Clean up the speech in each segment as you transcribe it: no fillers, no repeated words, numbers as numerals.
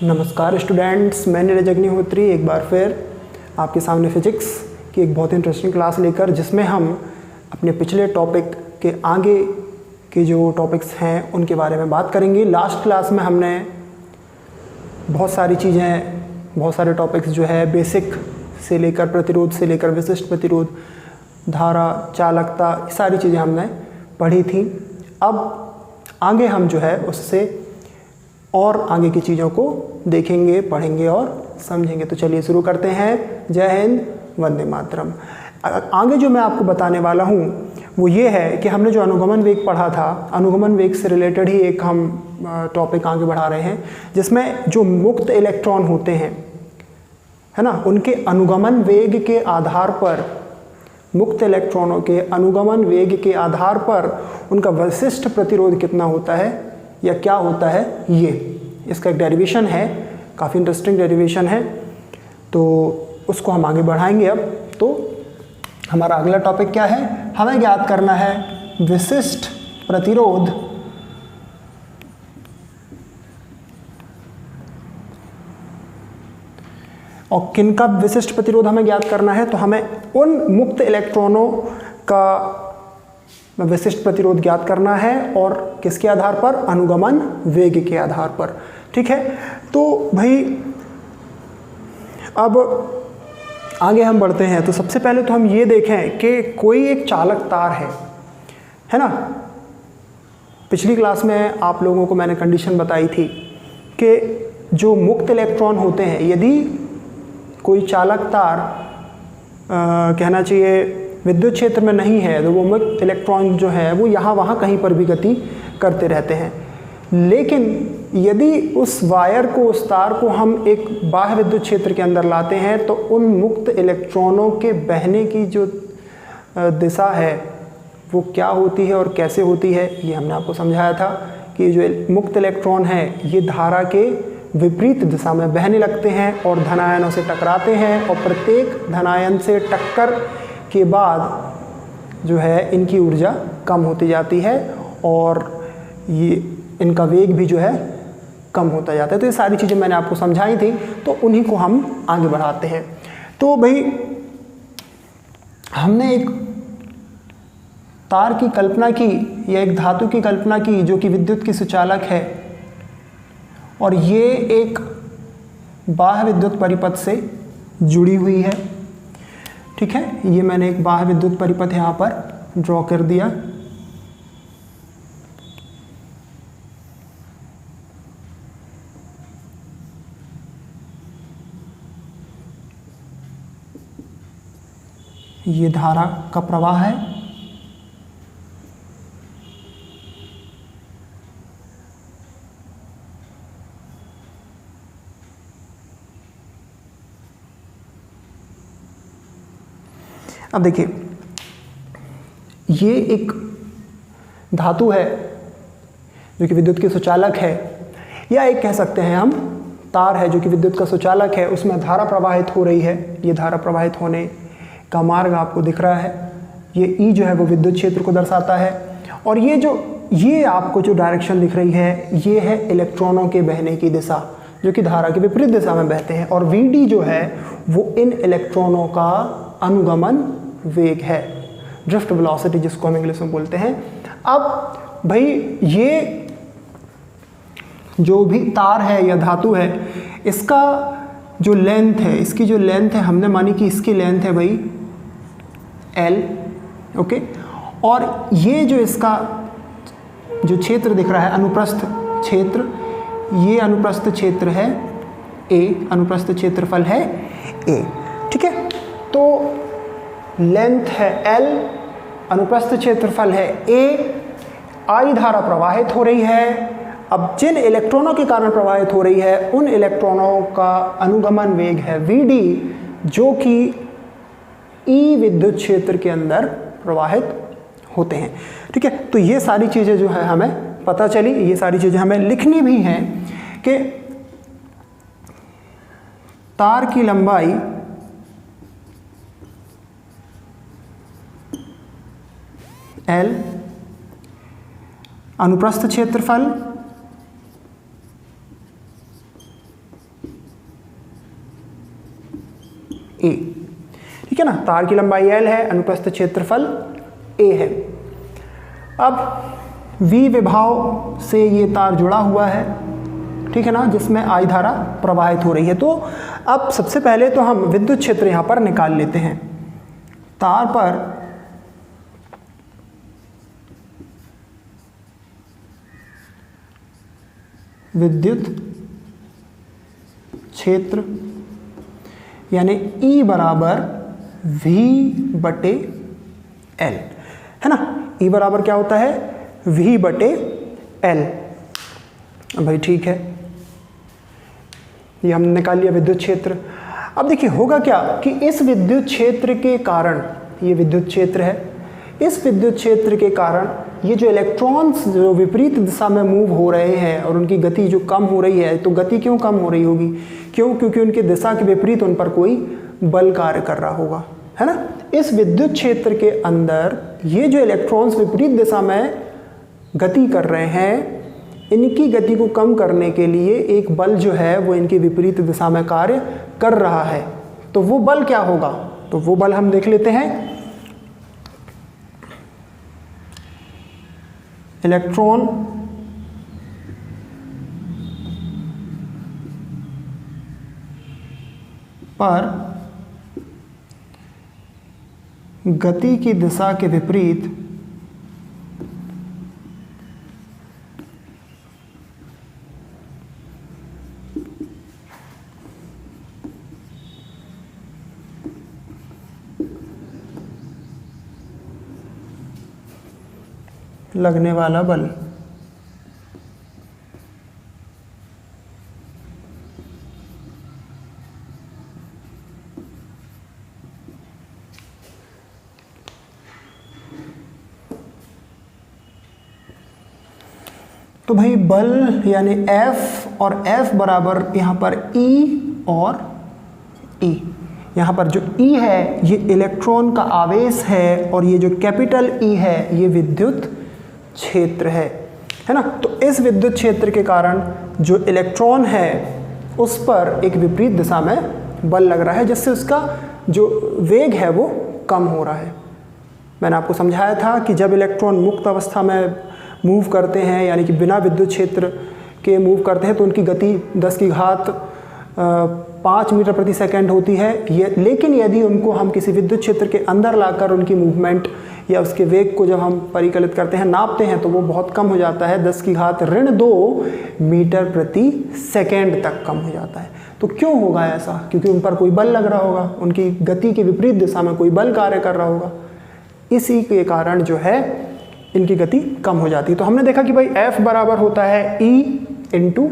नमस्कार स्टूडेंट्स, मैं नीरज अग्निहोत्री एक बार फिर आपके सामने फिजिक्स की एक बहुत इंटरेस्टिंग क्लास लेकर, जिसमें हम अपने पिछले टॉपिक के आगे के जो टॉपिक्स हैं उनके बारे में बात करेंगे। लास्ट क्लास में हमने बहुत सारी चीज़ें, बहुत सारे टॉपिक्स जो है बेसिक से लेकर प्रतिरोध से लेकर विशिष्ट प्रतिरोध, धारा, चालकता, सारी चीज़ें हमने पढ़ी थी। अब आगे हम जो है उससे और आगे की चीज़ों को देखेंगे, पढ़ेंगे और समझेंगे। तो चलिए शुरू करते हैं। जय हिंद, वंदे मातरम। आगे जो मैं आपको बताने वाला हूँ वो ये है कि हमने जो अनुगमन वेग पढ़ा था, अनुगमन वेग से रिलेटेड ही एक हम टॉपिक आगे बढ़ा रहे हैं, जिसमें जो मुक्त इलेक्ट्रॉन होते हैं, है ना, उनके अनुगमन वेग के आधार पर, मुक्त इलेक्ट्रॉनों के अनुगमन वेग के आधार पर उनका विशिष्ट प्रतिरोध कितना होता है या क्या होता है, ये इसका एक डेरिवेशन है, काफ़ी इंटरेस्टिंग डेरिवेशन है, तो उसको हम आगे बढ़ाएंगे। अब तो हमारा अगला टॉपिक क्या है, हमें ज्ञात करना है विशिष्ट प्रतिरोध और किनका विशिष्ट प्रतिरोध हमें ज्ञात करना है। तो हमें उन मुक्त इलेक्ट्रॉनों का विशिष्ट प्रतिरोध ज्ञात करना है, और किसके आधार पर, अनुगमन वेग के आधार पर। ठीक है, तो भाई अब आगे हम बढ़ते हैं। तो सबसे पहले तो हम ये देखें कि कोई एक चालक तार है ना। पिछली क्लास में आप लोगों को मैंने कंडीशन बताई थी कि जो मुक्त इलेक्ट्रॉन होते हैं, यदि कोई चालक तार कहना चाहिए विद्युत क्षेत्र में नहीं है, तो वो मुक्त इलेक्ट्रॉन जो है वो यहाँ वहाँ कहीं पर भी गति करते रहते हैं। लेकिन यदि उस वायर को, उस तार को हम एक बाह्य विद्युत क्षेत्र के अंदर लाते हैं, तो उन मुक्त इलेक्ट्रॉनों के बहने की जो दिशा है वो क्या होती है और कैसे होती है, ये हमने आपको समझाया था कि जो मुक्त इलेक्ट्रॉन है ये धारा के विपरीत दिशा में बहने लगते हैं और धनायनों से टकराते हैं, और प्रत्येक धनायन से टक्कर के बाद जो है इनकी ऊर्जा कम होती जाती है और ये इनका वेग भी जो है कम होता जाता है। तो ये सारी चीज़ें मैंने आपको समझाई थी, तो उन्हीं को हम आगे बढ़ाते हैं। तो भाई हमने एक तार की कल्पना की या एक धातु की कल्पना की जो कि विद्युत की सुचालक है, और ये एक बाह्य विद्युत परिपथ से जुड़ी हुई है। ठीक है, ये मैंने एक बाह्य विद्युत परिपथ यहाँ पर ड्रॉ कर दिया। ये धारा का प्रवाह है, अब देखिए ये एक धातु है जो कि विद्युत की सुचालक है, या एक कह सकते हैं हम तार है जो कि विद्युत का सुचालक है। उसमें धारा प्रवाहित हो रही है, ये धारा प्रवाहित होने का मार्ग आपको दिख रहा है। ये ई जो है वो विद्युत क्षेत्र को दर्शाता है, और ये आपको जो डायरेक्शन दिख रही है ये है इलेक्ट्रॉनों के बहने की दिशा, जो कि धारा के विपरीत दिशा में बहते हैं, और वी डी जो है वो इन इलेक्ट्रॉनों का अनुगमन वेग है, ड्रिफ्ट वेलोसिटी जिसको हम इंग्लिश में बोलते हैं। अब भाई ये जो भी तार है या धातु है, इसका जो लेंथ है, इसकी जो लेंथ है, हमने मानी कि इसकी लेंथ है भाई L, ओके, और ये जो इसका जो क्षेत्र दिख रहा है अनुप्रस्थ क्षेत्र, ये अनुप्रस्थ क्षेत्र है A, अनुप्रस्थ क्षेत्रफल है A। ठीक है, तो लेंथ है L, अनुप्रस्थ क्षेत्रफल है A, I धारा प्रवाहित हो रही है। अब जिन इलेक्ट्रॉनों के कारण प्रवाहित हो रही है उन इलेक्ट्रॉनों का अनुगमन वेग है VD, जो कि E विद्युत क्षेत्र के अंदर प्रवाहित होते हैं। ठीक है, तो ये सारी चीज़ें जो है हमें पता चली, ये सारी चीज़ें हमें लिखनी भी हैं कि तार की लंबाई L, अनुप्रस्थ क्षेत्रफल ठीक है ना। तार की लंबाई L है, अनुप्रस्थ क्षेत्रफल A है। अब V विभव से ये तार जुड़ा हुआ है, ठीक है ना, जिसमें I धारा प्रवाहित हो रही है। तो अब सबसे पहले तो हम विद्युत क्षेत्र यहाँ पर निकाल लेते हैं। तार पर विद्युत क्षेत्र यानी E बराबर V बटे L, है ना। E बराबर क्या होता है, V बटे L। भाई ठीक है, ये हमने निकाल लिया विद्युत क्षेत्र। अब देखिए होगा क्या कि इस विद्युत क्षेत्र के कारण, ये विद्युत क्षेत्र है, इस विद्युत क्षेत्र के कारण ये जो इलेक्ट्रॉन्स जो विपरीत दिशा में मूव हो रहे हैं और उनकी गति जो कम हो रही है, तो गति क्यों कम हो रही होगी, क्यों, क्योंकि उनकी दिशा के विपरीत उन पर कोई बल कार्य कर रहा होगा, है ना। इस विद्युत क्षेत्र के अंदर ये जो इलेक्ट्रॉन्स विपरीत दिशा में गति कर रहे हैं, इनकी गति को कम करने के लिए एक बल जो है वो इनकी विपरीत दिशा में कार्य कर रहा है। तो वो बल क्या होगा, तो वो बल हम देख लेते हैं। इलेक्ट्रॉन पर गति की दिशा के विपरीत लगने वाला बल। तो भाई बल यानी F और F बराबर यहाँ पर E और E। यहाँ पर जो E है ये इलेक्ट्रॉन का आवेश है और ये जो कैपिटल E है ये विद्युत क्षेत्र है ना। तो इस विद्युत क्षेत्र के कारण जो इलेक्ट्रॉन है उस पर एक विपरीत दिशा में बल लग रहा है, जिससे उसका जो वेग है वो कम हो रहा है। मैंने आपको समझाया था कि जब इलेक्ट्रॉन मुक्त अवस्था में मूव करते हैं, यानी कि बिना विद्युत क्षेत्र के मूव करते हैं, तो उनकी गति 10 की घात 5 मीटर प्रति सेकंड होती है। लेकिन यदि उनको हम किसी विद्युत क्षेत्र के अंदर लाकर उनकी मूवमेंट या उसके वेग को जब हम परिकलित करते हैं, नापते हैं, तो वो बहुत कम हो जाता है, 10 की घात -2 मीटर प्रति सेकंड तक कम हो जाता है। तो क्यों होगा ऐसा, क्योंकि उन पर कोई बल लग रहा होगा, उनकी गति के विपरीत दिशा में कोई बल कार्य कर रहा होगा। इसी के कारण जो है इनकी गति कम हो जाती है। तो हमने देखा कि भाई F बराबर होता है E into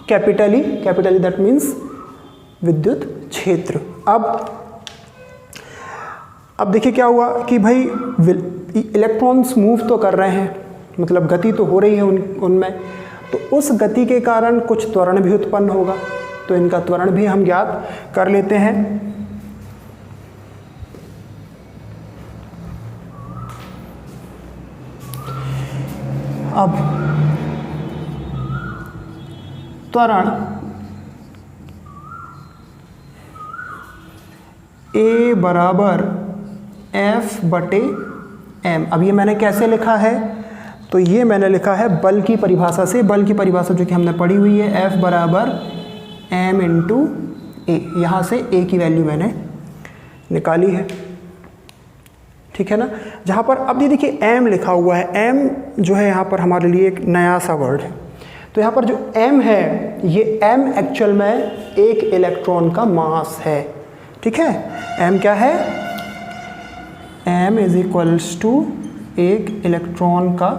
capital E, capital E that means विद्युत क्षेत्र। अब देखिए क्या हुआ कि भाई इलेक्ट्रॉन्स मूव तो कर रहे हैं, मतलब गति तो हो रही है उनमें, तो उस गति के कारण कुछ त्वरण भी उत्पन्न होगा। तो इनका त्वरण भी हम ज्ञात कर लेते हैं। अब त्वरण A बराबर F बटे M। अब ये मैंने कैसे लिखा है, तो ये मैंने लिखा है बल की परिभाषा से। बल की परिभाषा जो कि हमने पढ़ी हुई है, F बराबर M इंटू A। यहाँ से A की वैल्यू मैंने निकाली है, ठीक है ना। जहाँ पर अब ये देखिए M लिखा हुआ है, M जो है यहाँ पर हमारे लिए एक नया सा वर्ड है। तो यहाँ पर जो M है, ये M एक्चुअल में एक इलेक्ट्रॉन का मास है, ठीक है। M क्या है, M इज इक्वल्स टू एक इलेक्ट्रॉन का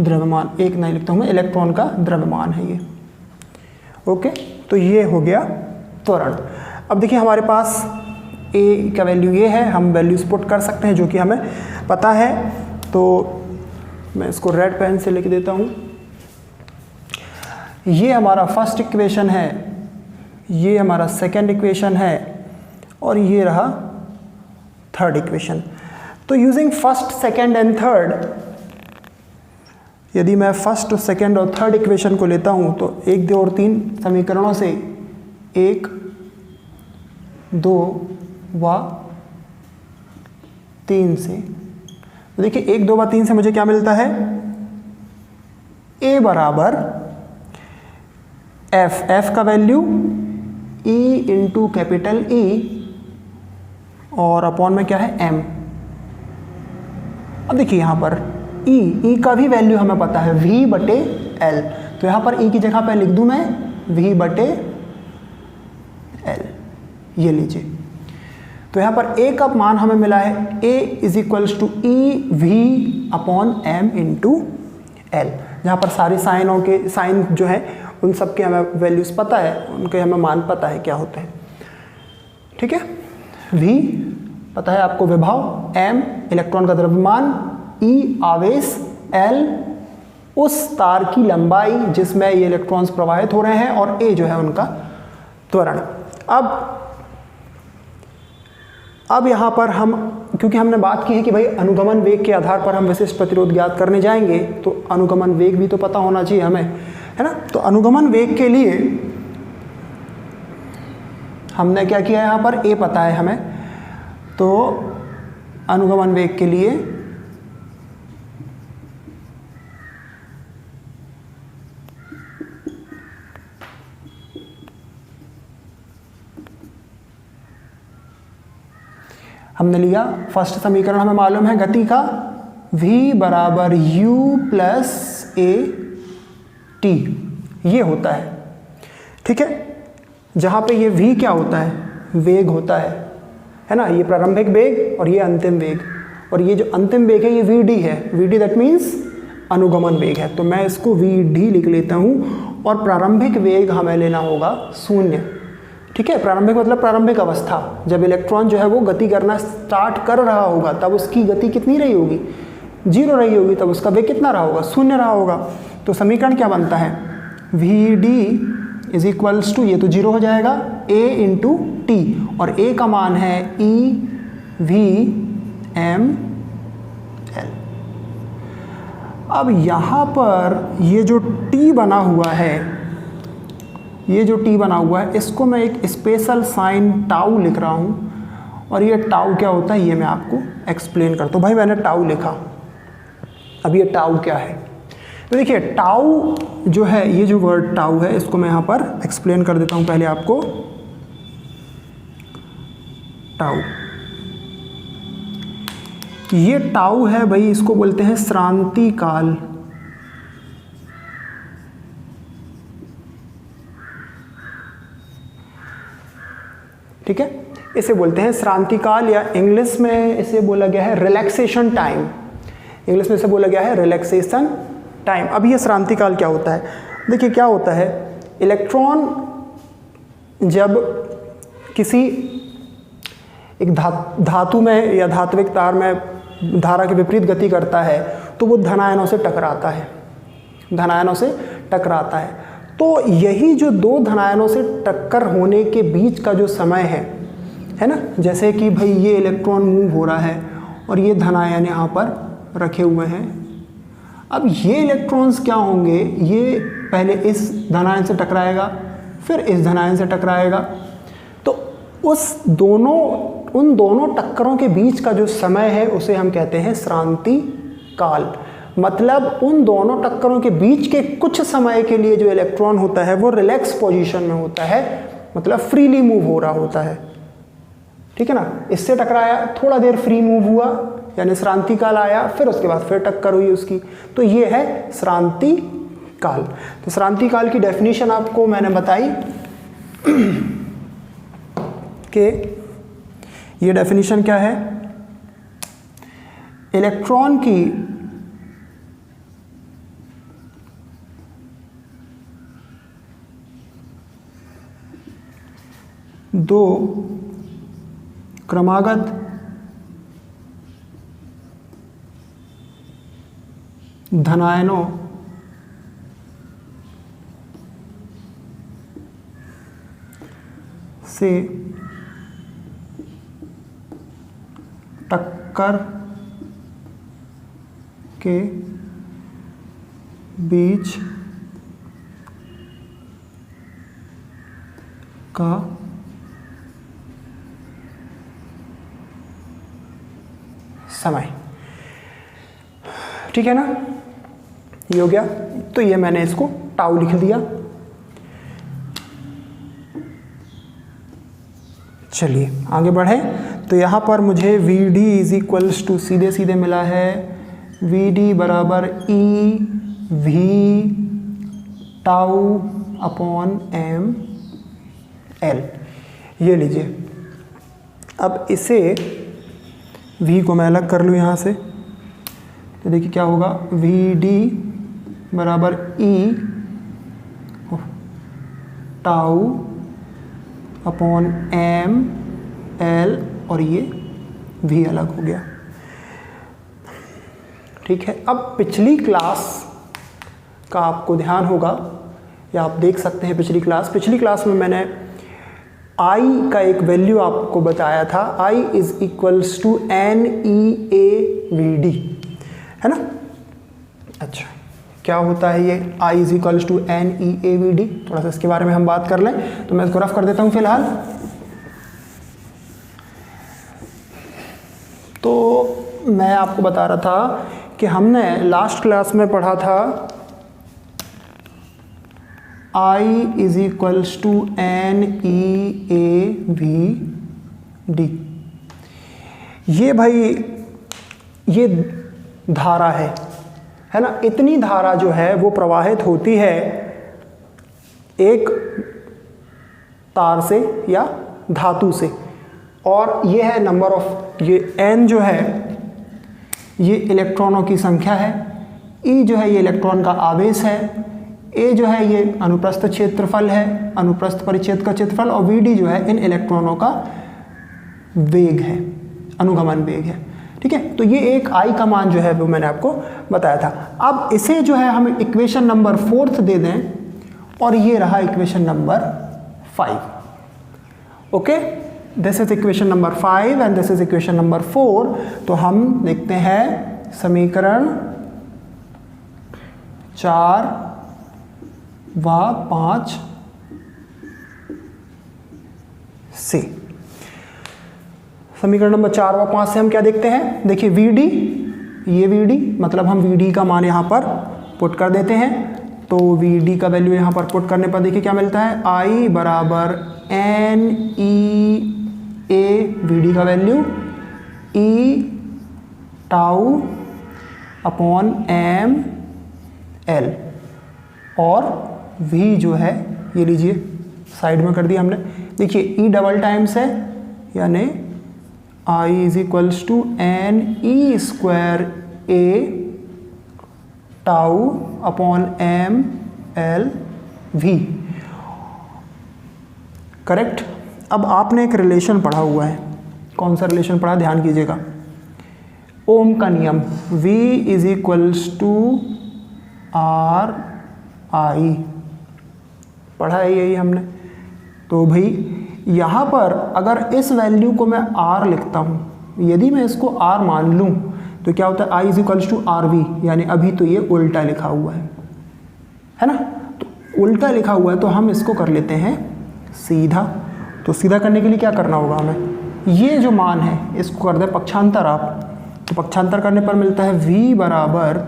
द्रव्यमान, एक नहीं लिखता हूँ मैं, इलेक्ट्रॉन का द्रव्यमान है ये, ओके। तो ये हो गया त्वरण। अब देखिए हमारे पास A का वैल्यू ये है, हम वैल्यूज पुट कर सकते हैं जो कि हमें पता है। तो मैं इसको रेड पेन से लिख देता हूँ। ये हमारा फर्स्ट इक्वेशन है, ये हमारा सेकंड इक्वेशन है और ये रहा थर्ड इक्वेशन। तो using first, second and third, यदि मैं फर्स्ट, सेकंड और थर्ड इक्वेशन को लेता हूँ तो 1, 2 और 3 समीकरणों से 1, 2 व 3 से। तो देखिए 1 2 व 3 से मुझे क्या मिलता है, A बराबर F का value E into capital E और अपॉन में क्या है M। अब देखिए यहाँ पर E का भी वैल्यू हमें पता है V बटे L, तो यहाँ पर E की जगह पे लिख दूँ मैं V बटे L, ये लीजिए। तो यहाँ पर A का मान हमें मिला है A is equals to EV upon M into L, जहाँ पर सारे साइनों के साइन जो है उन सब के हमें वैल्यूज़ पता है, उनके हमें मान पता है क्या होते हैं। ठीक है, V पता है आपको विभव, M इलेक्ट्रॉन का द्रव्यमान, E आवेश, L उस तार की लंबाई जिसमें ये इलेक्ट्रॉन्स प्रवाहित हो रहे हैं और A जो है उनका त्वरण। अब यहाँ पर हम, क्योंकि हमने बात की है कि भाई अनुगमन वेग के आधार पर हम विशिष्ट प्रतिरोध ज्ञात करने जाएंगे, तो अनुगमन वेग भी तो पता होना चाहिए हमें, है ना। तो अनुगमन वेग के लिए हमने क्या किया, यहाँ पर A पता है हमें, तो अनुगमन वेग के लिए हमने लिया फर्स्ट समीकरण, हमें मालूम है गति का v बराबर u प्लस ए टी, ये होता है। ठीक है, जहाँ पे ये v क्या होता है, वेग होता है ना, ये प्रारंभिक वेग और ये अंतिम वेग, और ये जो अंतिम वेग है ये vd है, vd दैट मीन्स अनुगमन वेग है, तो मैं इसको vd लिख लेता हूँ। और प्रारंभिक वेग हमें लेना होगा 0। ठीक है, प्रारंभिक मतलब प्रारंभिक अवस्था, जब इलेक्ट्रॉन जो है वो गति करना स्टार्ट कर रहा होगा तब उसकी गति कितनी रही होगी, 0 रही होगी, तब उसका वेग कितना रहा होगा, 0 रहा होगा। तो समीकरण क्या बनता है, Vd इज इक्वल्स टू, ये तो 0 हो जाएगा, A इंटू टी, और A का मान है EV mL। अब यहाँ पर ये जो T बना हुआ है, ये जो T बना हुआ है, इसको मैं एक स्पेशल साइन टाउ लिख रहा हूँ, और ये टाउ क्या होता है ये मैं आपको एक्सप्लेन करता हूँ। भाई मैंने टाउ लिखा, अब ये टाउ क्या है, तो देखिए टाउ जो है, ये जो वर्ड टाउ है इसको मैं यहाँ पर एक्सप्लेन कर देता हूँ पहले आपको। टाउ, ये टाउ है भाई, इसको बोलते हैं श्रांति काल। ठीक है, इसे बोलते हैं श्रांति काल, या इंग्लिश में इसे बोला गया है रिलैक्सेशन टाइम, इंग्लिश में इसे बोला गया है रिलैक्सेशन टाइम। अब ये श्रांति काल क्या होता है, देखिए क्या होता है, इलेक्ट्रॉन जब किसी एक धातु में या धात्विक तार में धारा के विपरीत गति करता है तो वो धनायनों से टकराता है, धनायनों से टकराता है। तो यही जो दो धनायनों से टक्कर होने के बीच का जो समय है ना, जैसे कि भाई ये इलेक्ट्रॉन मूव हो रहा है और ये धनायन यहाँ पर रखे हुए हैं। अब ये इलेक्ट्रॉन्स क्या होंगे, ये पहले इस धनायन से टकराएगा, फिर इस धनायन से टकराएगा, तो उन दोनों टक्करों के बीच का जो समय है उसे हम कहते हैं श्रांति काल। मतलब उन दोनों टक्करों के बीच के कुछ समय के लिए जो इलेक्ट्रॉन होता है वो रिलैक्स पोजीशन में होता है, मतलब फ्रीली मूव हो रहा होता है। ठीक है ना, इससे टकराया, थोड़ा देर फ्री मूव हुआ यानी श्रांति काल आया, फिर उसके बाद फिर टक्कर हुई उसकी, तो ये है श्रांति काल। तो श्रांति काल की डेफिनेशन आपको मैंने बताई कि ये डेफिनेशन क्या है, इलेक्ट्रॉन की दो क्रमागत धनायनों से टक्कर के बीच का समय। ठीक है ना, ये हो गया। तो ये मैंने इसको टाउ लिख दिया। चलिए आगे बढ़े। तो यहाँ पर मुझे V D is equals to सीधे सीधे मिला है वी डी बराबर E V tau upon M L. ये लीजिए, अब इसे v को मैं अलग कर लूँ यहाँ से, तो देखिए क्या होगा, वी डी बराबर ई टाउ अपॉन एम एल, और ये v अलग हो गया। ठीक है, अब पिछली क्लास का आपको ध्यान होगा, या आप देख सकते हैं पिछली क्लास में मैंने I का एक वैल्यू आपको बताया था, I is equals to N E A V D, है ना। अच्छा, क्या होता है ये I is equals to N E A V D, थोड़ा सा इसके बारे में हम बात कर लें। तो मैं इसको रफ कर देता हूँ फिलहाल। तो मैं आपको बता रहा था कि हमने लास्ट क्लास में पढ़ा था I is equals to N E A V D. ये भाई ये धारा है ना। इतनी धारा जो है वो प्रवाहित होती है एक तार से या धातु से, और ये है नंबर ऑफ, ये n जो है ये इलेक्ट्रॉनों की संख्या है, E जो है ये इलेक्ट्रॉन का आवेश है, A जो है ये अनुप्रस्थ क्षेत्रफल है, अनुप्रस्थ परिच्छेद का क्षेत्रफल, और VD जो है इन इलेक्ट्रॉनों का वेग है, अनुगमन वेग है। ठीक है, तो ये एक I का मान जो है वो मैंने आपको बताया था। अब इसे जो है हम इक्वेशन नंबर 4 दे दें, और ये रहा equation number 5। Okay, this is equation number 5 and this is equation number 4। तो हम देखते हैं समीकरण 4 व 5 से। समीकरण नंबर 4 व 5 से हम क्या देखते हैं, देखिए VD, ये VD मतलब हम VD का मान यहाँ पर पुट कर देते हैं। तो VD का वैल्यू यहाँ पर पुट करने पर देखिए क्या मिलता है, I बराबर एन ई ए, VD का value E tau upon M L, और V जो है ये लीजिए साइड में कर दिया हमने। देखिए E डबल टाइम्स है, यानी I is equals to N E square A tau upon M L V। Correct. अब आपने एक रिलेशन पढ़ा हुआ है, कौन सा रिलेशन पढ़ा, ध्यान कीजिएगा, ओम का नियम, V is equals to R I, पढ़ा है यही हमने। तो भाई यहाँ पर अगर इस वैल्यू को मैं R लिखता हूँ, यदि मैं इसको R मान लूँ तो क्या होता है, I is equals to R V, यानी अभी तो ये उल्टा लिखा हुआ है ना। तो उल्टा लिखा हुआ है तो हम इसको कर लेते हैं सीधा। तो सीधा करने के लिए क्या करना होगा हमें, ये जो मान है इसको कर दें पक्षांतर आप, तो पक्षांतर करने पर मिलता है V बराबर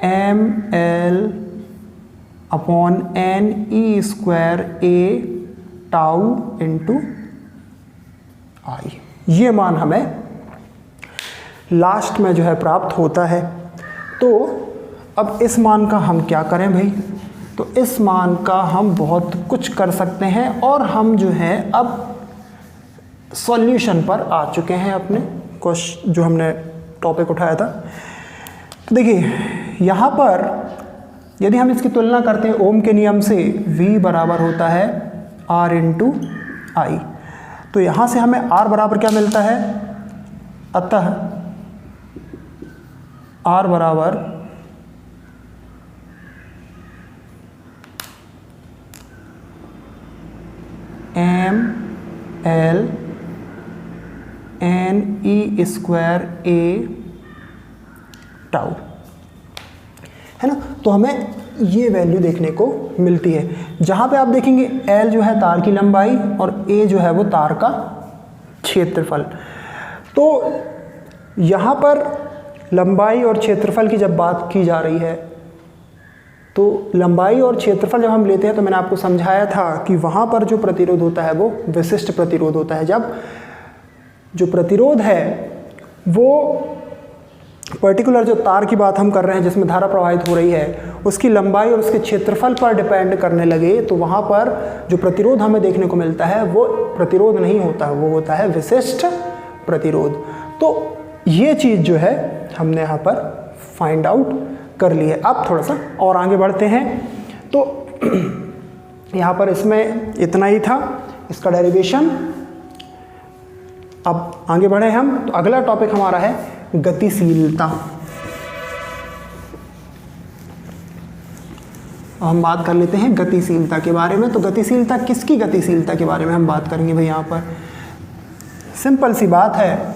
M L upon N E square A tau into I. ये मान हमें लास्ट में जो है प्राप्त होता है। तो अब इस मान का हम क्या करें भाई, तो इस मान का हम बहुत कुछ कर सकते हैं, और हम जो है अब सॉल्यूशन पर आ चुके हैं अपने क्वेश्चन जो हमने टॉपिक उठाया था। तो देखिए यहाँ पर यदि हम इसकी तुलना करते हैं ओम के नियम से, V बराबर होता है R इंटू आई। तो यहाँ से हमें R बराबर क्या मिलता है, अतः R बराबर M L N E square A tau, है ना। तो हमें ये वैल्यू देखने को मिलती है, जहाँ पे आप देखेंगे L जो है तार की लंबाई और A जो है वो तार का क्षेत्रफल। तो यहाँ पर लंबाई और क्षेत्रफल की जब बात की जा रही है, तो लंबाई और क्षेत्रफल जब हम लेते हैं तो मैंने आपको समझाया था कि वहाँ पर जो प्रतिरोध होता है वो विशिष्ट प्रतिरोध होता है। जब जो प्रतिरोध है वो पर्टिकुलर जो तार की बात हम कर रहे हैं जिसमें धारा प्रवाहित हो रही है उसकी लंबाई और उसके क्षेत्रफल पर डिपेंड करने लगे, तो वहाँ पर जो प्रतिरोध हमें देखने को मिलता है वो प्रतिरोध नहीं होता, वो होता है विशिष्ट प्रतिरोध। तो ये चीज़ जो है हमने यहाँ पर फाइंड आउट कर ली है। अब थोड़ा सा और आगे बढ़ते हैं। तो यहाँ पर इसमें इतना ही था इसका डेरिवेशन। अब आगे बढ़े हम, तो अगला टॉपिक हमारा है गतिशीलता। हम बात कर लेते हैं गतिशीलता के बारे में। तो गतिशीलता, किसकी गतिशीलता के बारे में हम बात करेंगे भाई? यहाँ पर सिंपल सी बात है,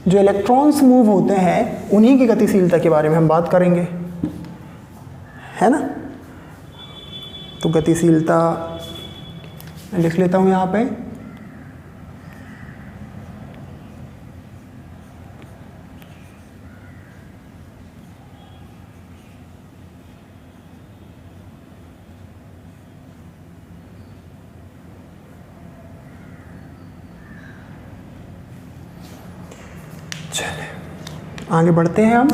जो इलेक्ट्रॉन्स मूव होते हैं उन्हीं की गतिशीलता के बारे में हम बात करेंगे, है ना। तो गतिशीलता लिख लेता हूँ यहाँ पे। चलिए आगे बढ़ते हैं हम,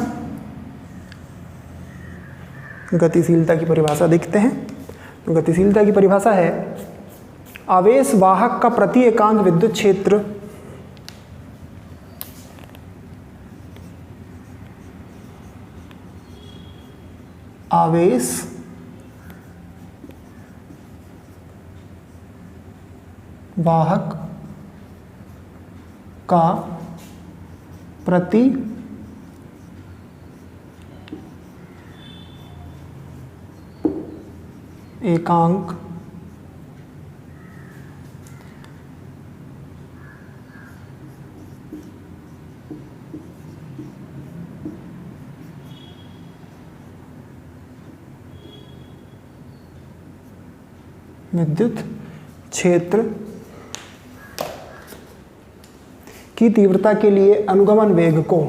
गतिशीलता की परिभाषा देखते हैं। तो गतिशीलता की परिभाषा है आवेश वाहक का प्रति एकांक विद्युत क्षेत्र आवेश वाहक का प्रति एकांक विद्युत क्षेत्र की तीव्रता के लिए अनुगमन वेग को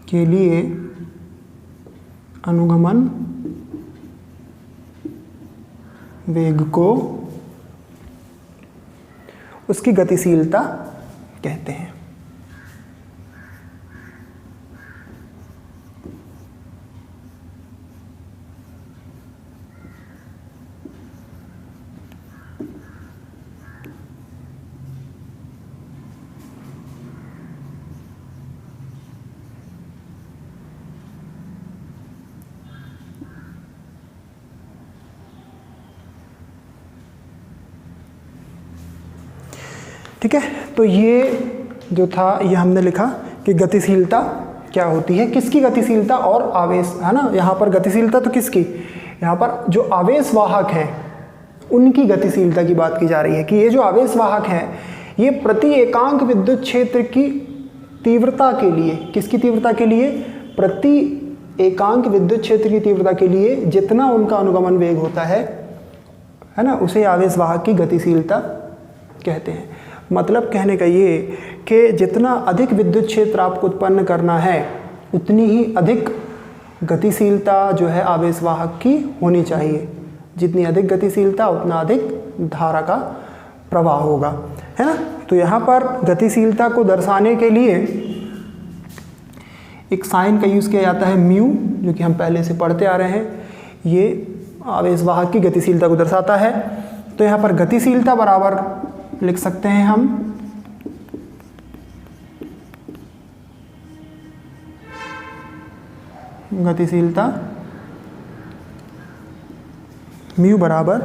के लिए अनुगमन वेग को उसकी गतिशीलता कहते हैं। ठीक है, तो ये जो था ये हमने लिखा कि गतिशीलता क्या होती है, किसकी गतिशीलता और आवेश, है ना। यहाँ पर गतिशीलता तो किसकी, यहाँ पर जो आवेश वाहक हैं उनकी गतिशीलता की बात की जा रही है कि ये जो आवेश वाहक हैं ये प्रति एकांक विद्युत क्षेत्र की तीव्रता के लिए, किसकी तीव्रता के लिए, प्रति एकांक विद्युत क्षेत्र की तीव्रता के लिए जितना उनका अनुगमन वेग होता है ना, उसे आवेश वाहक की गतिशीलता कहते हैं। मतलब कहने का ये कि जितना अधिक विद्युत क्षेत्र आपको उत्पन्न करना है उतनी ही अधिक गतिशीलता जो है आवेश वाहक की होनी चाहिए। जितनी अधिक गतिशीलता उतना अधिक धारा का प्रवाह होगा, है ना। तो यहाँ पर गतिशीलता को दर्शाने के लिए एक साइन का यूज़ किया जाता है म्यू, जो कि हम पहले से पढ़ते आ रहे हैं। ये आवेश वाहक की गतिशीलता को दर्शाता है। तो यहाँ पर गतिशीलता बराबर लिख सकते हैं हम गतिशीलता म्यू बराबर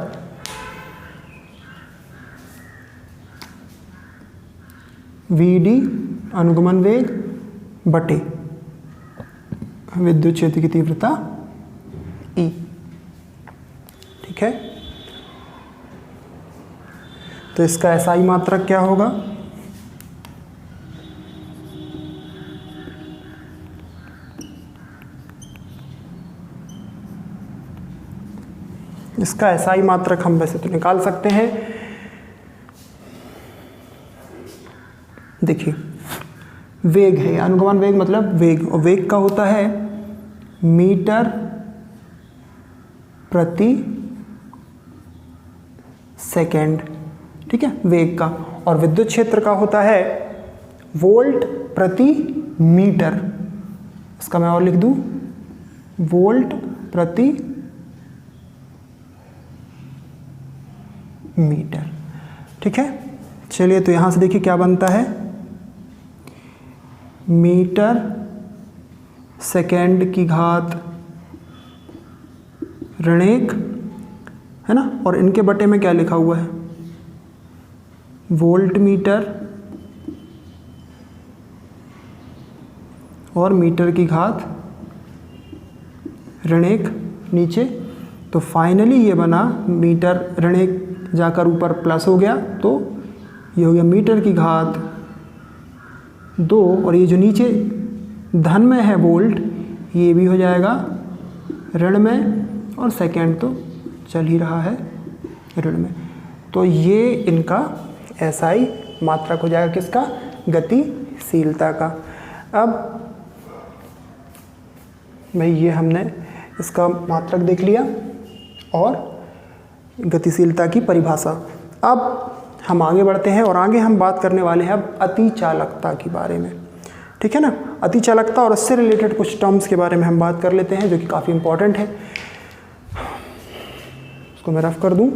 वी डी अनुगमन वेग बटे विद्युत क्षेत्र की तीव्रता E। ठीक है, तो इसका SI मात्रक क्या होगा? इसका SI मात्रक हम वैसे तो निकाल सकते हैं। देखिए, वेग है, अनुगमन वेग मतलब वेग, और वेग का होता है मीटर प्रति सेकेंड। ठीक है, वेग का। और विद्युत क्षेत्र का होता है वोल्ट प्रति मीटर। इसका मैं और लिख दूं, वोल्ट प्रति मीटर। ठीक है, चलिए तो यहां से देखिए क्या बनता है, मीटर सेकेंड की घात ऋण 1 है ना, और इनके बटे में क्या लिखा हुआ है, वोल्ट मीटर और मीटर की घात ऋण 1 नीचे। तो फाइनली ये बना मीटर ऋण 1 जाकर ऊपर प्लस हो गया, तो ये हो गया मीटर की घात 2, और ये जो नीचे धन में है वोल्ट, ये भी हो जाएगा ऋण में, और सेकेंड तो चल ही रहा है ऋण में। तो ये इनका SI मात्रक हो जाएगा, किसका? गतिशीलता का। अब भाई ये हमने इसका मात्रक देख लिया और गतिशीलता की परिभाषा। अब हम आगे बढ़ते हैं और आगे हम बात करने वाले हैं अब अतिचालकता के बारे में। ठीक है ना, अतिचालकता और उससे रिलेटेड कुछ टर्म्स के बारे में हम बात कर लेते हैं जो कि काफ़ी इंपॉर्टेंट है। इसको मैं रफ कर दूं।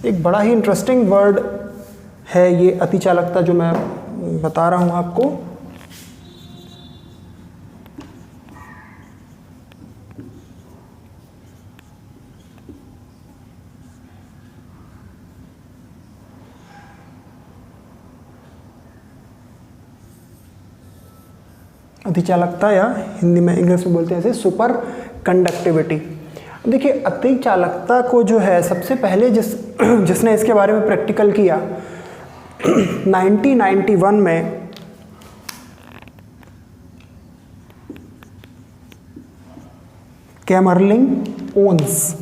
एक बड़ा ही इंटरेस्टिंग वर्ड है ये अतिचालकता जो मैं बता रहा हूं आपको। अतिचालकता, या हिंदी में इंग्लिश में बोलते हैं इसे सुपर कंडक्टिविटी। देखिए, अतिचालकता को जो है सबसे पहले जिसने इसके बारे में प्रैक्टिकल किया 1991 में कैमरलिंग ओन्स।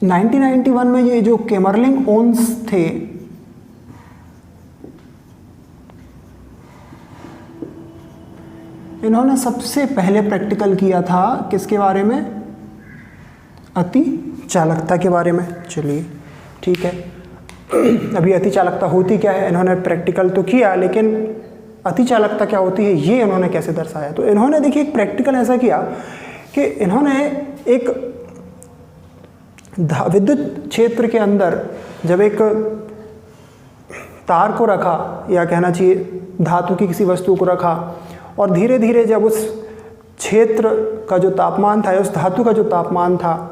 1991 में ये जो कैमरलिंग ओन्स थे, इन्होंने सबसे पहले प्रैक्टिकल किया था किसके बारे में? अतिचालकता के बारे में। चलिए ठीक है, अभी अतिचालकता होती क्या है इन्होंने प्रैक्टिकल तो किया, लेकिन अतिचालकता क्या होती है ये इन्होंने कैसे दर्शाया। तो इन्होंने देखिए एक प्रैक्टिकल ऐसा किया कि इन्होंने एक विद्युत क्षेत्र के अंदर जब एक तार को रखा, या कहना चाहिए धातु की किसी वस्तु को रखा, और धीरे धीरे जब उस क्षेत्र का जो तापमान था, उस धातु का जो तापमान था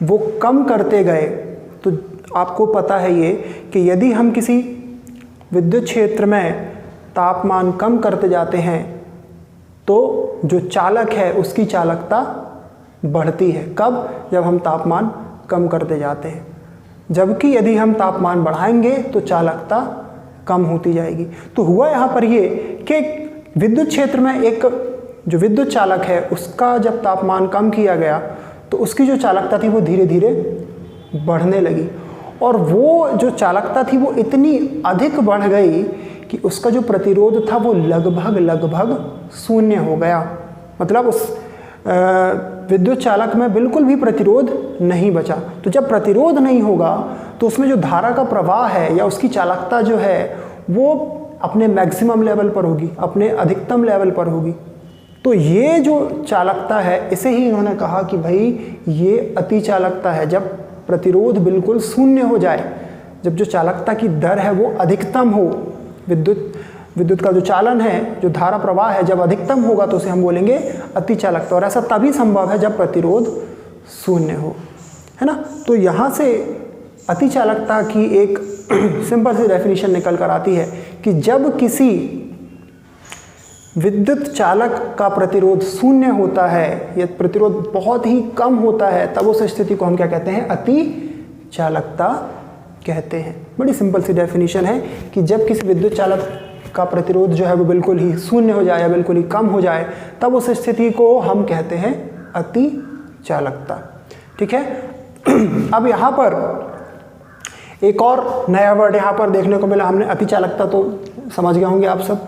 वो कम करते गए, तो आपको पता है ये कि यदि हम किसी विद्युत क्षेत्र में तापमान कम करते जाते हैं तो जो चालक है उसकी चालकता बढ़ती है। कब? जब हम तापमान कम करते जाते हैं। जबकि यदि हम तापमान बढ़ाएंगे तो चालकता कम होती जाएगी। तो हुआ यहाँ पर ये कि विद्युत क्षेत्र में एक जो विद्युत चालक है उसका जब तापमान कम किया गया तो उसकी जो चालकता थी वो धीरे धीरे बढ़ने लगी, और वो जो चालकता थी वो इतनी अधिक बढ़ गई कि उसका जो प्रतिरोध था वो लगभग शून्य हो गया। मतलब उस विद्युत चालक में बिल्कुल भी प्रतिरोध नहीं बचा। तो जब प्रतिरोध नहीं होगा तो उसमें जो धारा का प्रवाह है या उसकी चालकता जो है वो अपने मैक्सिमम लेवल पर होगी, अपने अधिकतम लेवल पर होगी। तो ये जो चालकता है इसे ही इन्होंने कहा कि भाई ये अति चालकता है। जब प्रतिरोध बिल्कुल शून्य हो जाए, जब जो चालकता की दर है वो अधिकतम हो, विद्युत का जो चालन है, जो धारा प्रवाह है जब अधिकतम होगा तो उसे हम बोलेंगे अति चालकता। और ऐसा तभी संभव है जब प्रतिरोध शून्य हो। है ना। तो यहाँ से अतिचालकता की एक सिंपल सी डेफिनेशन निकल कर आती है कि जब किसी विद्युत चालक का प्रतिरोध शून्य होता है या प्रतिरोध बहुत ही कम होता है, तब उस स्थिति को हम क्या कहते हैं, अतिचालकता कहते हैं। बड़ी सिंपल सी डेफिनेशन है कि जब किसी विद्युत चालक का प्रतिरोध जो है वो बिल्कुल ही शून्य हो जाए या बिल्कुल ही कम हो जाए, तब उस स्थिति को हम कहते हैं अतिचालकता। ठीक है। अब यहाँ पर एक और नया वर्ड यहाँ पर देखने को मिला हमने, अतिचालकता तो समझ गए होंगे आप सब।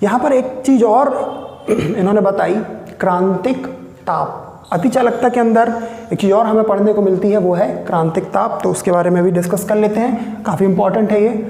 यहाँ पर एक चीज़ और इन्होंने बताई, क्रांतिक ताप। अतिचालकता के अंदर एक चीज़ और हमें पढ़ने को मिलती है, वो है क्रांतिक ताप। तो उसके बारे में भी डिस्कस कर लेते हैं, काफ़ी इंपॉर्टेंट है ये।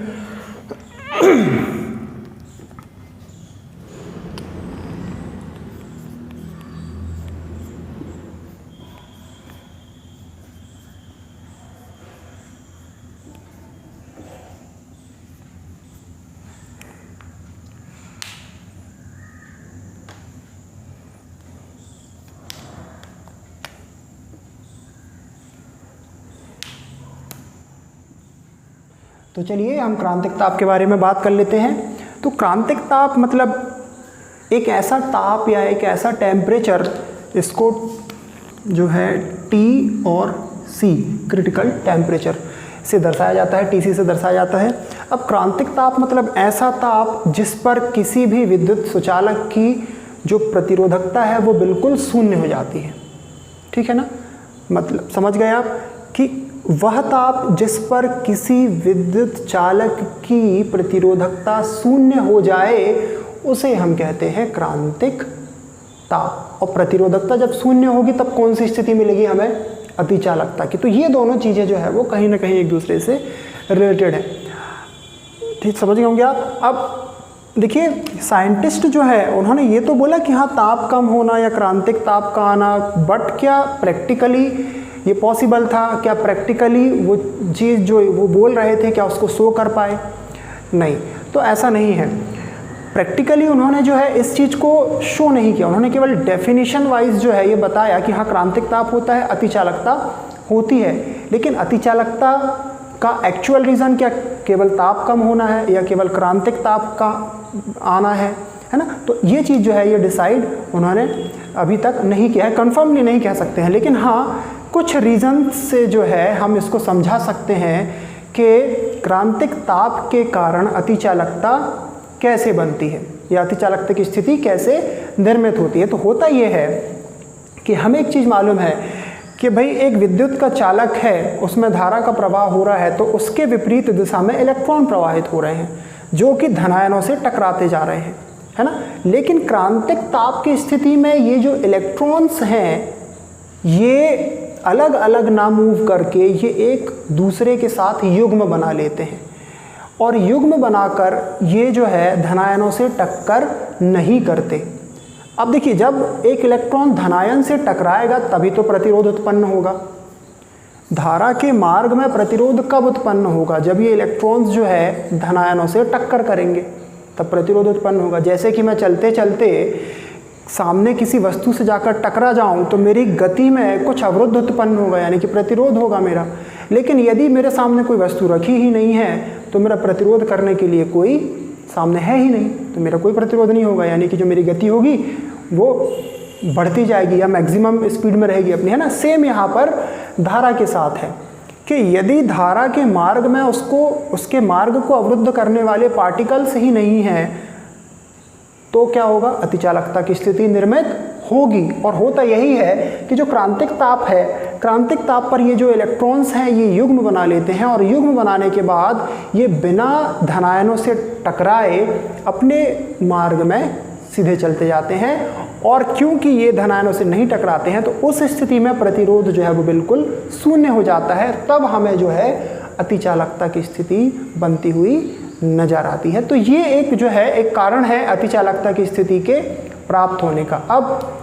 तो चलिए हम क्रांतिक ताप के बारे में बात कर लेते हैं। तो क्रांतिक ताप मतलब एक ऐसा ताप या एक ऐसा टेम्परेचर, इसको जो है T और C क्रिटिकल टेम्परेचर से दर्शाया जाता है, TC से दर्शाया जाता है। अब क्रांतिक ताप मतलब ऐसा ताप जिस पर किसी भी विद्युत सुचालक की जो प्रतिरोधकता है वो बिल्कुल शून्य हो जाती है। ठीक है ना, मतलब समझ गए आप कि वह ताप जिस पर किसी विद्युत चालक की प्रतिरोधकता शून्य हो जाए उसे हम कहते हैं क्रांतिक ताप। और प्रतिरोधकता जब शून्य होगी तब कौन सी स्थिति मिलेगी हमें, अतिचालकता की। तो ये दोनों चीज़ें जो है वो कहीं ना कहीं एक दूसरे से रिलेटेड है। ठीक समझ गए होंगे आप। अब देखिए साइंटिस्ट जो है उन्होंने ये तो बोला कि हाँ ताप कम होना या क्रांतिक ताप का आना, बट क्या प्रैक्टिकली ये पॉसिबल था, क्या प्रैक्टिकली वो चीज़ जो वो बोल रहे थे क्या उसको शो कर पाए? नहीं, तो ऐसा नहीं है। प्रैक्टिकली उन्होंने जो है इस चीज़ को शो नहीं किया, उन्होंने केवल डेफिनेशन वाइज जो है ये बताया कि हाँ क्रांतिक ताप होता है, अतिचालकता होती है। लेकिन अतिचालकता का एक्चुअल रीज़न क्या केवल ताप कम होना है या केवल क्रांतिक ताप का आना है ना। तो ये चीज़ जो है ये डिसाइड उन्होंने अभी तक नहीं किया है, कन्फर्मली नहीं कह सकते हैं। लेकिन हाँ कुछ रीज़न से जो है हम इसको समझा सकते हैं कि क्रांतिक ताप के कारण अतिचालकता कैसे बनती है या अतिचालकता की स्थिति कैसे निर्मित होती है। तो होता ये है कि हमें एक चीज़ मालूम है कि भाई एक विद्युत का चालक है, उसमें धारा का प्रवाह हो रहा है, तो उसके विपरीत दिशा में इलेक्ट्रॉन प्रवाहित हो रहे हैं जो कि धनायनों से टकराते जा रहे हैं, है ना। लेकिन क्रांतिक ताप की स्थिति में ये जो इलेक्ट्रॉन्स हैं ये अलग अलग ना मूव करके ये एक दूसरे के साथ युग्म बना लेते हैं और युग्म बनाकर ये जो है धनायनों से टक्कर नहीं करते। अब देखिए जब एक इलेक्ट्रॉन धनायन से टकराएगा तभी तो प्रतिरोध उत्पन्न होगा। धारा के मार्ग में प्रतिरोध कब उत्पन्न होगा, जब ये इलेक्ट्रॉन्स जो है धनायनों से टक्कर करेंगे तब प्रतिरोध उत्पन्न होगा। जैसे कि मैं चलते चलते सामने किसी वस्तु से जाकर टकरा जाऊं तो मेरी गति में कुछ अवरुद्ध उत्पन्न होगा, यानी कि प्रतिरोध होगा मेरा। लेकिन यदि मेरे सामने कोई वस्तु रखी ही नहीं है तो मेरा प्रतिरोध करने के लिए कोई सामने है ही नहीं, तो मेरा कोई प्रतिरोध नहीं होगा, यानी कि जो मेरी गति होगी वो बढ़ती जाएगी या मैक्सिमम स्पीड में रहेगी अपनी, है ना। सेम यहाँ पर धारा के साथ है कि यदि धारा के मार्ग में उसके मार्ग को अवरुद्ध करने वाले पार्टिकल्स ही नहीं हैं तो क्या होगा, अतिचालकता की स्थिति निर्मित होगी। और होता यही है कि जो क्रांतिक ताप है, क्रांतिक ताप पर ये जो इलेक्ट्रॉन्स हैं ये युग्म बना लेते हैं और युग्म बनाने के बाद ये बिना धनायनों से टकराए अपने मार्ग में सीधे चलते जाते हैं। और क्योंकि ये धनायनों से नहीं टकराते हैं तो उस स्थिति में प्रतिरोध जो है वो बिल्कुल शून्य हो जाता है, तब हमें जो है अतिचालकता की स्थिति बनती हुई नजर आती है। तो ये एक जो है एक कारण है अतिचालकता की स्थिति के प्राप्त होने का। अब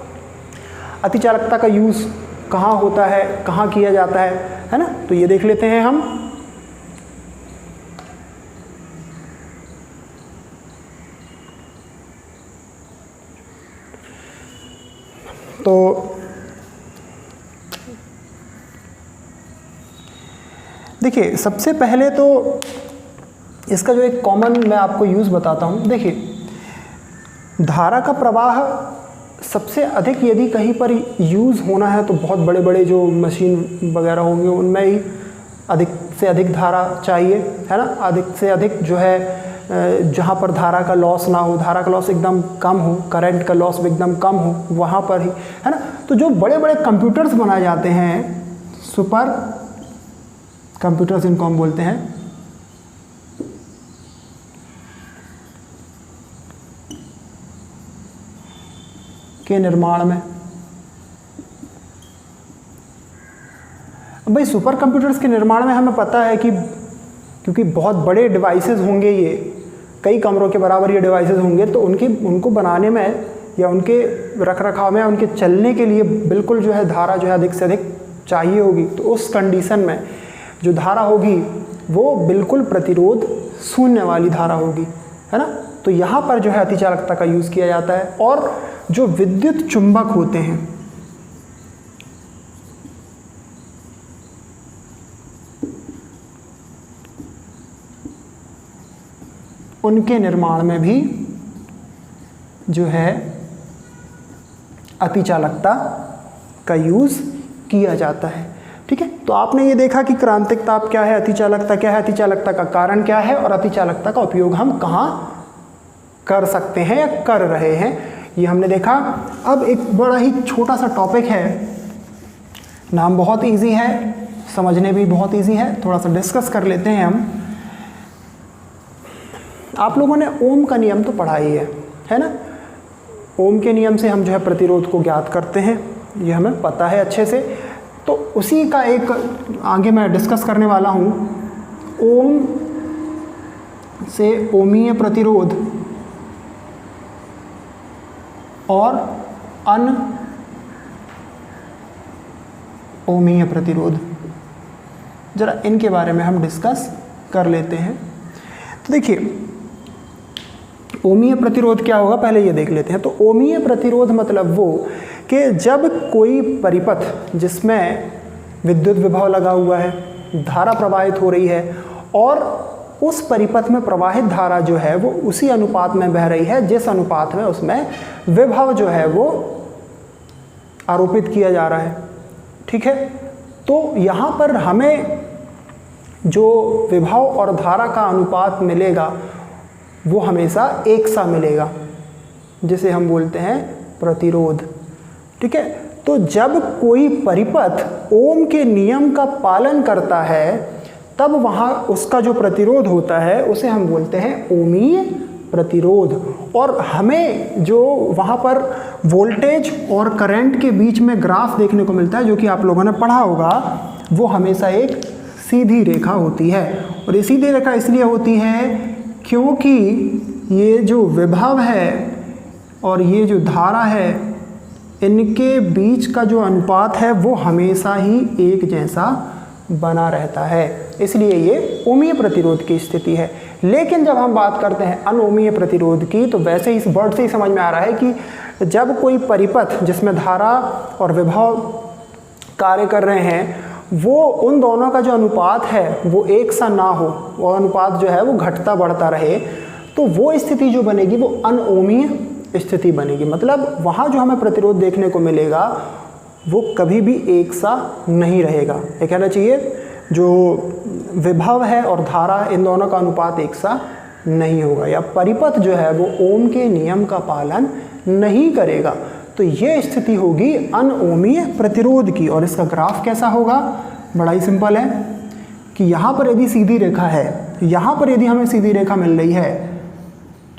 अतिचालकता का यूज़ कहाँ होता है, कहाँ किया जाता है ना, तो ये देख लेते हैं हम। तो देखिए सबसे पहले तो इसका जो एक कॉमन मैं आपको यूज़ बताता हूँ। देखिए धारा का प्रवाह सबसे अधिक यदि कहीं पर यूज़ होना है तो बहुत बड़े बड़े जो मशीन वगैरह होंगे उनमें ही अधिक से अधिक धारा चाहिए, है ना। अधिक से अधिक जो है जहाँ पर धारा का लॉस ना हो, धारा का लॉस एकदम कम हो, करंट का लॉस एकदम कम हो, वहाँ पर ही, है ना। तो जो बड़े बड़े कंप्यूटर्स बनाए जाते हैं, सुपर कंप्यूटर्स इनको हम बोलते हैं, के निर्माण में, भाई सुपर कंप्यूटर्स के निर्माण में हमें पता है कि क्योंकि बहुत बड़े डिवाइसेस होंगे, ये कई कमरों के बराबर ये डिवाइसेस होंगे, तो उनको बनाने में या उनके रख रखाव में, उनके चलने के लिए बिल्कुल जो है धारा जो है अधिक से अधिक चाहिए होगी। तो उस कंडीशन में जो धारा होगी वो बिल्कुल प्रतिरोध शून्य वाली धारा होगी, है ना। तो यहाँ पर जो है अतिचालकता का यूज़ किया जाता है। और जो विद्युत चुंबक होते हैं, उनके निर्माण में भी जो है अतिचालकता का यूज़ किया जाता है। ठीक है, तो आपने ये देखा कि क्रांतिक ताप क्या है, अतिचालकता क्या है, अतिचालकता का कारण क्या है और अतिचालकता का उपयोग हम कहाँ कर सकते हैं या कर रहे हैं, ये हमने देखा। अब एक बड़ा ही छोटा सा टॉपिक है, नाम बहुत इजी है, समझने भी बहुत इजी है, थोड़ा सा डिस्कस कर लेते हैं हम। आप लोगों ने ओम का नियम तो पढ़ा ही है ना। ओम के नियम से हम जो है प्रतिरोध को ज्ञात करते हैं, ये हमें पता है अच्छे से। तो उसी का एक आगे मैं डिस्कस करने वाला हूँ। ओम से ओमीय प्रतिरोध और अनओमीय प्रतिरोध, जरा इनके बारे में हम डिस्कस कर लेते हैं। तो देखिए ओमीय प्रतिरोध क्या होगा, पहले ये देख लेते हैं। तो ओमीय प्रतिरोध मतलब वो कि जब कोई परिपथ जिसमें विद्युत विभव लगा हुआ है, धारा प्रवाहित हो रही है और उस परिपथ में प्रवाहित धारा जो है वो उसी अनुपात में बह रही है जिस अनुपात में उसमें विभव जो है वो आरोपित किया जा रहा है। ठीक है, तो यहाँ पर हमें जो विभव और धारा का अनुपात मिलेगा वो हमेशा एक सा मिलेगा, जिसे हम बोलते हैं प्रतिरोध। ठीक है, तो जब कोई परिपथ ओम के नियम का पालन करता है तब वहाँ उसका जो प्रतिरोध होता है उसे हम बोलते हैं ओमीय प्रतिरोध। और हमें जो वहाँ पर वोल्टेज और करंट के बीच में ग्राफ देखने को मिलता है, जो कि आप लोगों ने पढ़ा होगा, वो हमेशा एक सीधी रेखा होती है। और ये सीधी रेखा इसलिए होती है क्योंकि ये जो विभव है और ये जो धारा है, इनके बीच का जो अनुपात है वो हमेशा ही एक जैसा बना रहता है, इसलिए ये ओमीय प्रतिरोध की स्थिति है। लेकिन जब हम बात करते हैं अनओमीय प्रतिरोध की, तो वैसे ही इस वर्ड से ही समझ में आ रहा है कि जब कोई परिपथ जिसमें धारा और विभव कार्य कर रहे हैं, वो उन दोनों का जो अनुपात है वो एक सा ना हो, वो अनुपात जो है वो घटता बढ़ता रहे, तो वो स्थिति जो बनेगी वो अनओमीय स्थिति बनेगी। मतलब वहाँ जो हमें प्रतिरोध देखने को मिलेगा वो कभी भी एक सा नहीं रहेगा। ये कहना चाहिए जो विभव है और धारा, इन दोनों का अनुपात एक सा नहीं होगा, या परिपथ जो है वो ओम के नियम का पालन नहीं करेगा। तो ये स्थिति होगी अनओमीय प्रतिरोध की। और इसका ग्राफ कैसा होगा, बड़ा ही सिंपल है कि यहाँ पर यदि सीधी रेखा है, यहाँ पर यदि हमें सीधी रेखा मिल रही है,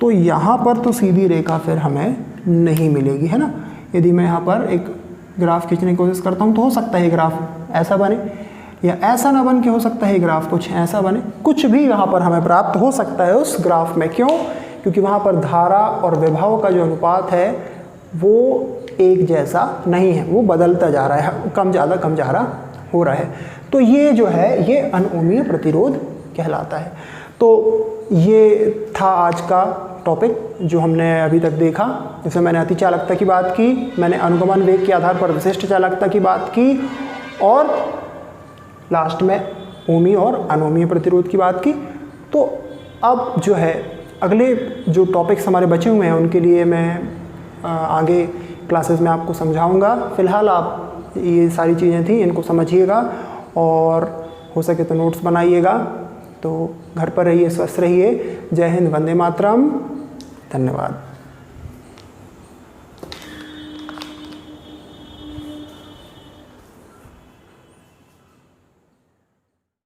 तो यहाँ पर तो सीधी रेखा फिर हमें नहीं मिलेगी, है ना। यदि मैं यहाँ पर एक ग्राफ खींचने की कोशिश करता हूँ तो हो सकता है ये ग्राफ ऐसा बने, या ऐसा ना बन के हो सकता है ये ग्राफ कुछ ऐसा बने, कुछ भी यहाँ पर हमें प्राप्त हो सकता है उस ग्राफ में। क्यों? क्योंकि वहाँ पर धारा और विभव का जो अनुपात है वो एक जैसा नहीं है, वो बदलता जा रहा है, कम ज़्यादा हो रहा है। तो ये जो है ये अनओमीय प्रतिरोध कहलाता है। तो ये था आज का टॉपिक जो हमने अभी तक देखा। जैसे मैंने अतिचालकता की बात की, मैंने अनुगमन वेग के आधार पर विशिष्ट चालकता की बात की, और लास्ट में ओमीय और अनोमीय प्रतिरोध की बात की। तो अब जो है अगले जो टॉपिक्स हमारे बचे हुए हैं उनके लिए मैं आगे क्लासेस में आपको समझाऊंगा। फ़िलहाल आप ये सारी चीज़ें थी, इनको समझिएगा और हो सके तो नोट्स बनाइएगा। तो घर पर रहिए, स्वस्थ रहिए। जय हिंद, वंदे मातरम। धन्यवाद।